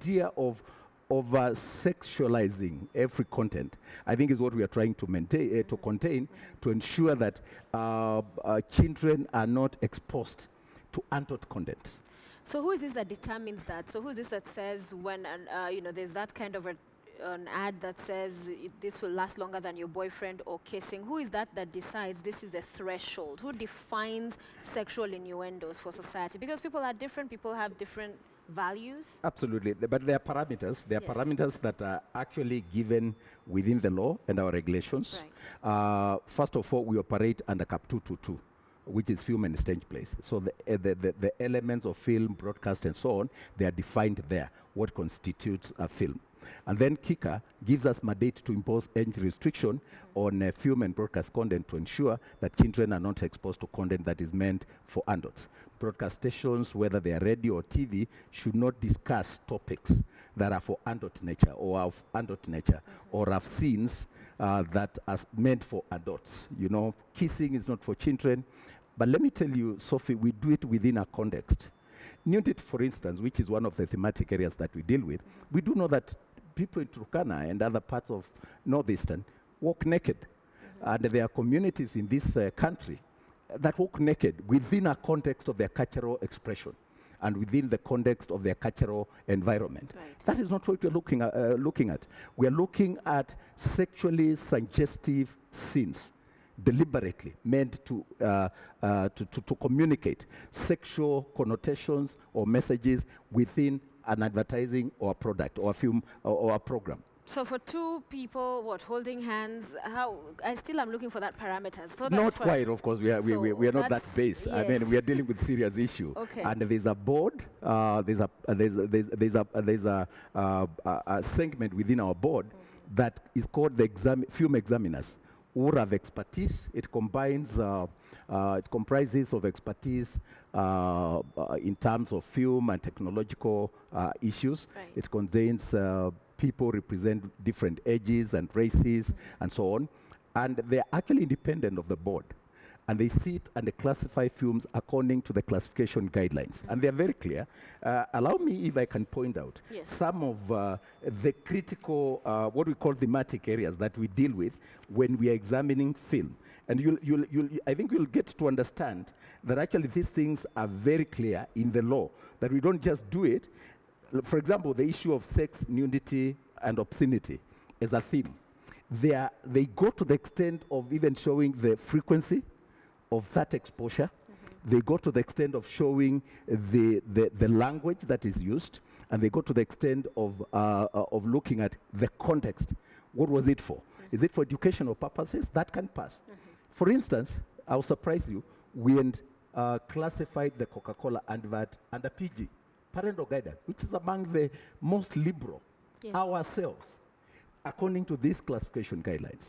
idea of sexualizing every content, I think, is what we are trying to maintain, to contain, to ensure that children are not exposed to untaught content. So who is this that determines that? So who is this that says when there's that kind of an ad that says this will last longer than your boyfriend or kissing? Who is that decides this is the threshold? Who defines sexual innuendos for society? Because people are different, people have different values. Absolutely, but there are parameters. There are parameters that are actually given within the law and our regulations. Right. First of all, we operate under Cap 222, which is film and stage plays. So the elements of film, broadcast, and so on, they are defined there, what constitutes a film. And then KICA gives us mandate to impose age restriction on film and broadcast content to ensure that children are not exposed to content that is meant for adults. Broadcast stations, whether they are radio or TV, should not discuss topics that are for adult nature or of adult nature or have scenes that are meant for adults. You know, kissing is not for children. But let me tell you, Sophie, we do it within a context. Nudity, for instance, which is one of the thematic areas that we deal with, we do know that people in Turkana and other parts of Northeastern walk naked. And there are communities in this country that walk naked within a context of their cultural expression and within the context of their cultural environment. Right. That is not what we're looking at. We are looking at sexually suggestive scenes deliberately meant to communicate sexual connotations or messages within an advertising or a product or a film or a program. So for two people, holding hands, I still am looking for that parameters. So not quite, of course. We are not that base. Yes. I mean, we are dealing with serious issue. Okay. And there's a board. There's a segment within our board that is called the film examiners, who have expertise. It combines. It comprises of expertise in terms of film and technological issues. Right. It contains people represent different ages and races and so on. And they're actually independent of the board. And they sit and they classify films according to the classification guidelines. And they're very clear. Allow me, if I can point out, some of the critical, what we call thematic areas that we deal with when we are examining film. And I think you'll get to understand that actually these things are very clear in the law, that we don't just do it. For example, the issue of sex, nudity, and obscenity as a theme. They go to the extent of even showing the frequency of that exposure. They go to the extent of showing the language that is used, and they go to the extent of looking at the context. What was it for? Is it for educational purposes? That can pass. For instance, I'll surprise you, we classified the Coca-Cola advert under PG, parental guidance, which is among the most liberal ourselves, according to these classification guidelines.